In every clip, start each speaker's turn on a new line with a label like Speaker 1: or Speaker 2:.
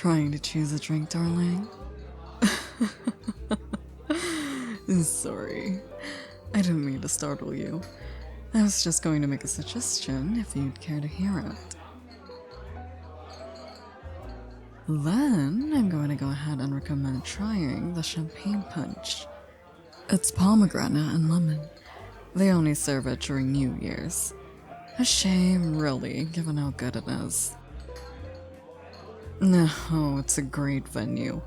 Speaker 1: Trying to choose a drink, darling? Sorry, I didn't mean to startle you. I was just going to make a suggestion if you'd care to hear it. Then I'm going to go ahead and recommend trying the champagne punch. It's pomegranate and lemon. They only serve it during New Year's. A shame, really, given how good it is. No, it's a great venue,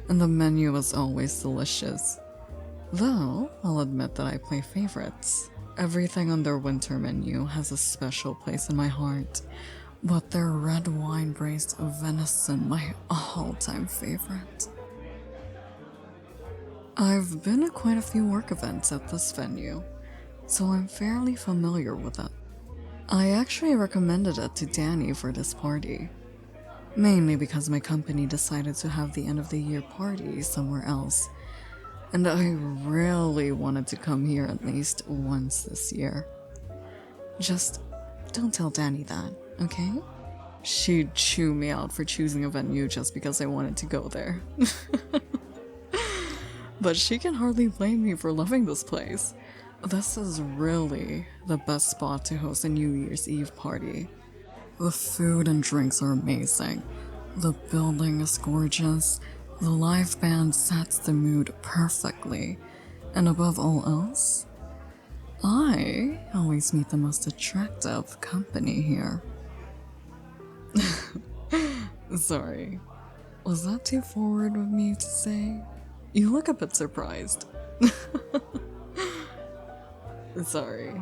Speaker 1: and the menu is always delicious. Though, I'll admit that I play favorites. Everything on their winter menu has a special place in my heart, but their red wine braised venison, my all-time favorite. I've been at quite a few work events at this venue, so I'm fairly familiar with it. I actually recommended it to Danny for this party, mainly because my company decided to have the end of the year party somewhere else, and I really wanted to come here at least once this year. Just don't tell Danny that, okay? She'd chew me out for choosing a venue just because I wanted to go there. But she can hardly blame me for loving this place. This is really the best spot to host a New Year's Eve party. The food and drinks are amazing. The building is gorgeous. The live band sets the mood perfectly. And above all else, I always meet the most attractive company here. Sorry, was that too forward of me to say? You look a bit surprised. Sorry.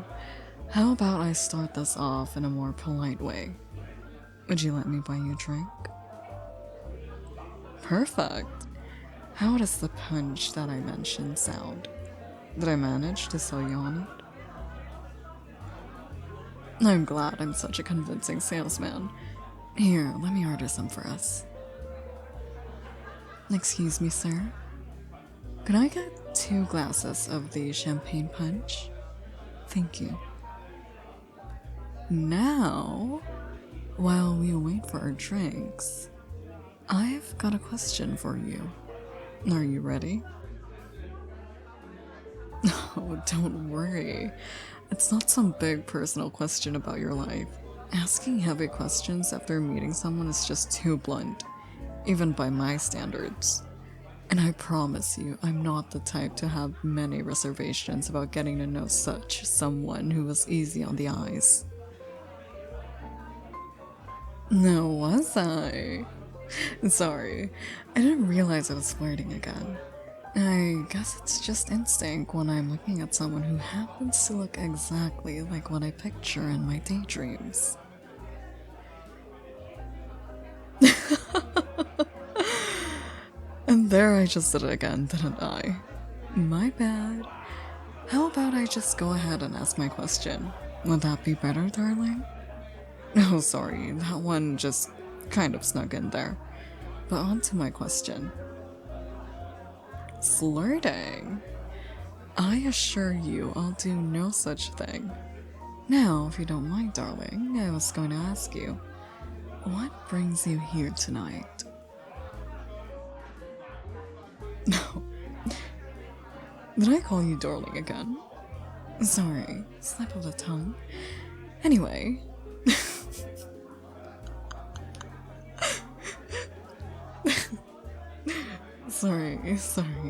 Speaker 1: How about I start this off in a more polite way? Would you let me buy you a drink? Perfect. How does the punch that I mentioned sound? Did I manage to sell you on it? I'm glad I'm such a convincing salesman. Here, let me order some for us. Excuse me, sir. Could I get 2 glasses of the champagne punch? Thank you. Now, while we wait for our drinks, I've got a question for you. Are you ready? Oh, don't worry. It's not some big personal question about your life. Asking heavy questions after meeting someone is just too blunt, even by my standards. And I promise you, I'm not the type to have many reservations about getting to know such someone who was easy on the eyes. No, was I? Sorry, I didn't realize I was flirting again. I guess it's just instinct when I'm looking at someone who happens to look exactly like what I picture in my daydreams. And there I just did it again, didn't I? My bad. How about I just go ahead and ask my question? Would that be better, darling? Oh, sorry, that one just kind of snuck in there. But on to my question. Flirting? I assure you I'll do no such thing. Now, if you don't mind, darling, I was going to ask you, what brings you here tonight? No. Did I call you darling again? Sorry, slip of the tongue. Anyway. Sorry,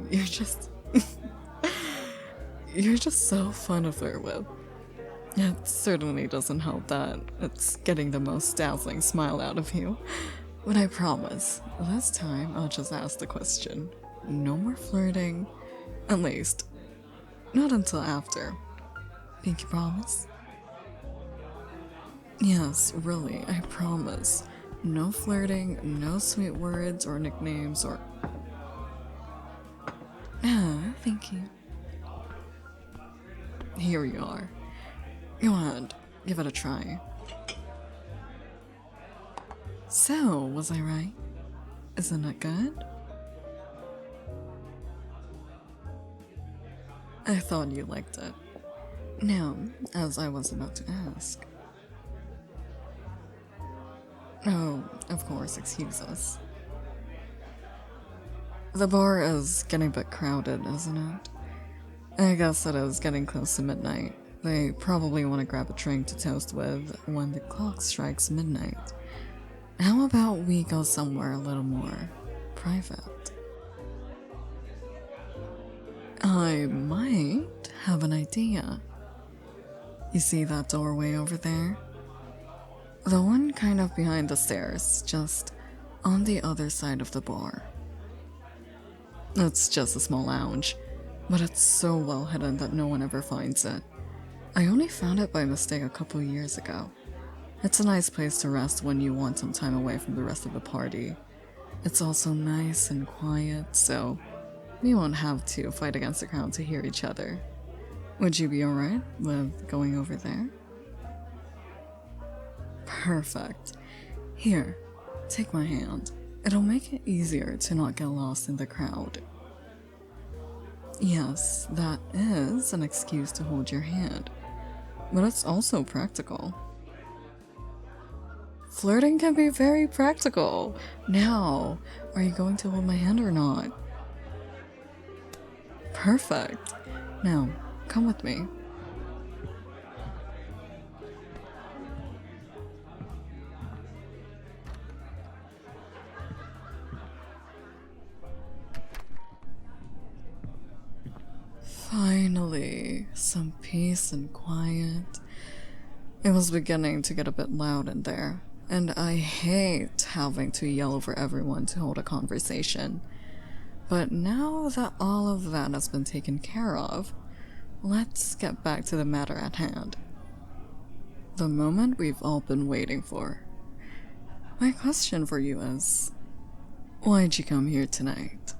Speaker 1: you're just... you're just so fun to flirt with. It certainly doesn't help that it's getting the most dazzling smile out of you. But I promise, this time I'll just ask the question. No more flirting. At least, not until after. Pinky promise? Yes, really, I promise. No flirting, no sweet words or nicknames or... Ah, thank you. Here you are. Go ahead, give it a try. So, was I right? Isn't it good? I thought you liked it. Now, as I was about to ask... Oh, of course, excuse us. The bar is getting a bit crowded, isn't it? I guess it is getting close to midnight. They probably want to grab a drink to toast with when the clock strikes midnight. How about we go somewhere a little more private? I might have an idea. You see that doorway over there? The one kind of behind the stairs, just on the other side of the bar. It's just a small lounge, but it's so well hidden that no one ever finds it. I only found it by mistake a couple years ago. It's a nice place to rest when you want some time away from the rest of the party. It's also nice and quiet, so we won't have to fight against the crowd to hear each other. Would you be alright with going over there? Perfect. Here, take my hand. It'll make it easier to not get lost in the crowd. Yes, that is an excuse to hold your hand, but it's also practical. Flirting can be very practical. Now, are you going to hold my hand or not? Perfect. Now, come with me. Finally, some peace and quiet. It was beginning to get a bit loud in there, and I hate having to yell over everyone to hold a conversation. But now that all of that has been taken care of, let's get back to the matter at hand. The moment we've all been waiting for. My question for you is, why'd you come here tonight?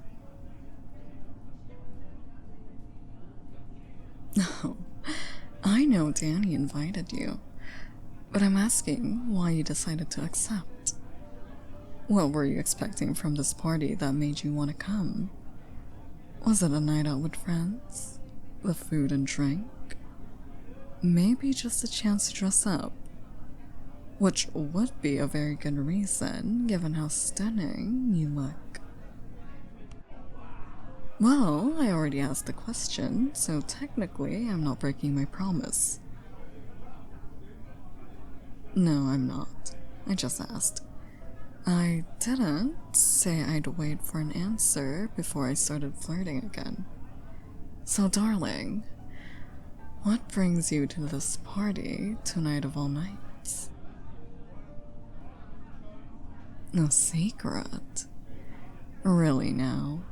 Speaker 1: No, I know Danny invited you, but I'm asking why you decided to accept. What were you expecting from this party that made you want to come? Was it a night out with friends? The food and drink? Maybe just a chance to dress up? Which would be a very good reason, given how stunning you look. Well, I already asked the question, so technically I'm not breaking my promise. No, I'm not. I just asked. I didn't say I'd wait for an answer before I started flirting again. So, darling, what brings you to this party tonight of all nights? No secret? Really now?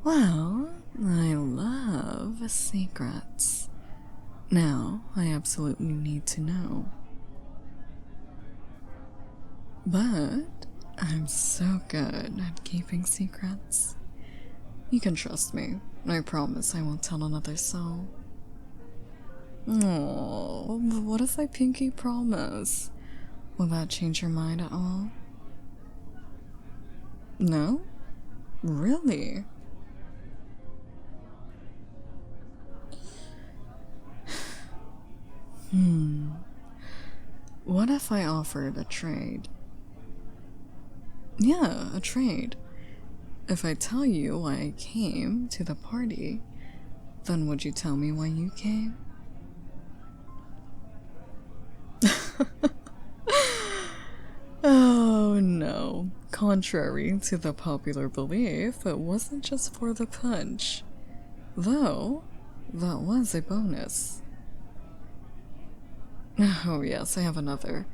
Speaker 1: Well, I love secrets. Now, I absolutely need to know. But I'm so good at keeping secrets. You can trust me. I promise I won't tell another soul. Oh, but what if I pinky promise? Will that change your mind at all? No? Really? What if I offered a trade? Yeah, a trade. If I tell you why I came to the party, then would you tell me why you came? Oh no. Contrary to the popular belief, it wasn't just for the punch. Though, that was a bonus. Oh yes, I have another,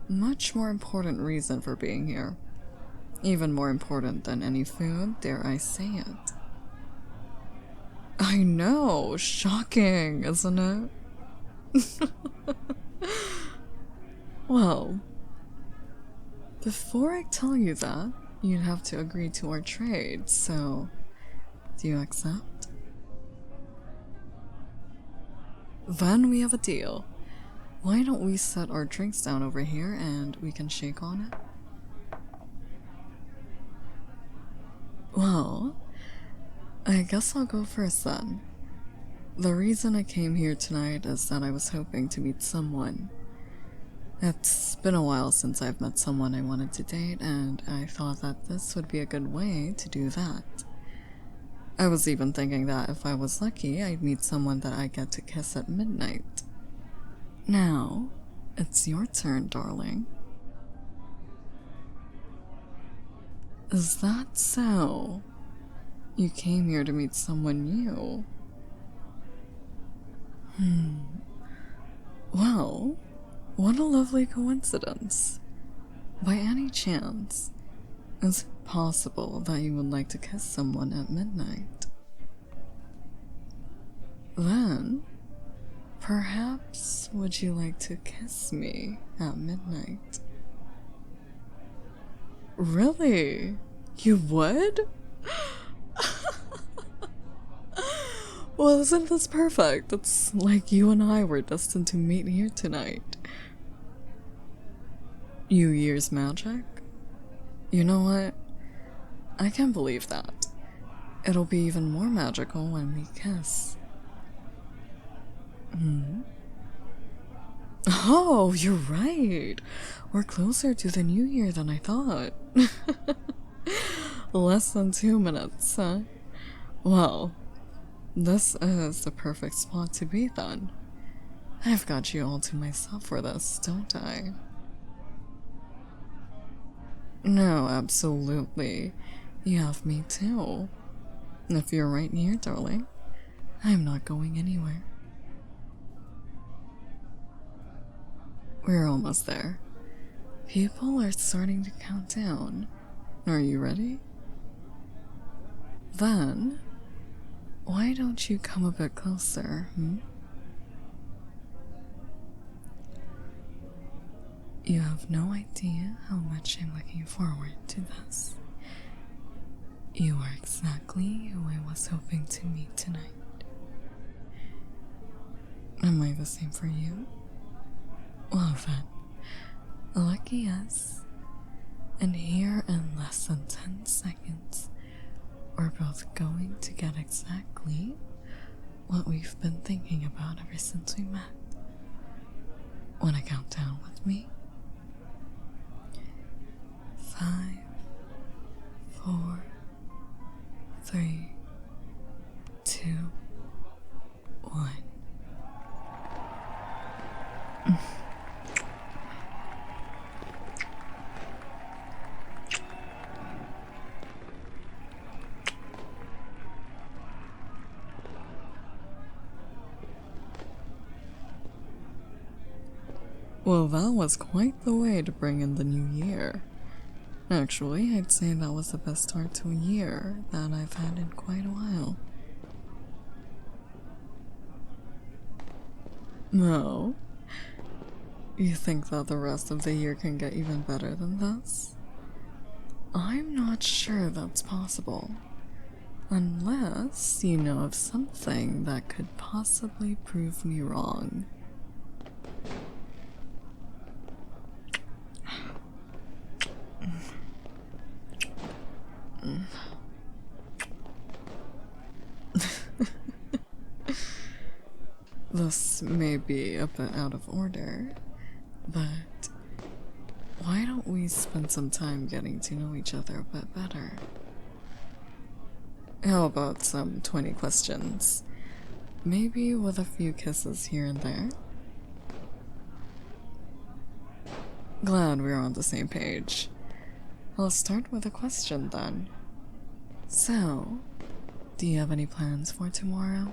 Speaker 1: much more important reason for being here. Even more important than any food, dare I say it. I know, shocking, isn't it? Well, before I tell you that, you'd have to agree to our trade, so do you accept? Then we have a deal. Why don't we set our drinks down over here and we can shake on it? Well, I guess I'll go first then. The reason I came here tonight is that I was hoping to meet someone. It's been a while since I've met someone I wanted to date, and I thought that this would be a good way to do that. I was even thinking that if I was lucky, I'd meet someone that I get to kiss at midnight. Now, it's your turn, darling. Is that so? You came here to meet someone new? Well, what a lovely coincidence. By any chance, is it possible that you would like to kiss someone at midnight? Then, perhaps would you like to kiss me at midnight? Really? You would? Well, isn't this perfect? It's like you and I were destined to meet here tonight. New Year's magic? You know what? I can't believe that. It'll be even more magical when we kiss. Oh, you're right. We're closer to the new year than I thought. Less than 2 minutes, huh? Well, this is the perfect spot to be then. I've got you all to myself for this, don't I? No, absolutely. You have me too. If you're right here, darling, I'm not going anywhere. We're almost there. People are starting to count down. Are you ready? Then, why don't you come a bit closer, You have no idea how much I'm looking forward to this. You are exactly who I was hoping to meet tonight. Am I the same for you? Well then, lucky us. And here in less than 10 seconds, we're both going to get exactly what we've been thinking about ever since we met. Wanna count down with me? 5, 4, 3, 2, 1. Well, that was quite the way to bring in the new year. Actually, I'd say that was the best start to a year that I've had in quite a while. No? You think that the rest of the year can get even better than this? I'm not sure that's possible. Unless you know of something that could possibly prove me wrong. This may be a bit out of order, but why don't we spend some time getting to know each other a bit better? How about some 20 questions? Maybe with a few kisses here and there? Glad we're on the same page. I'll start with a question then. So, do you have any plans for tomorrow?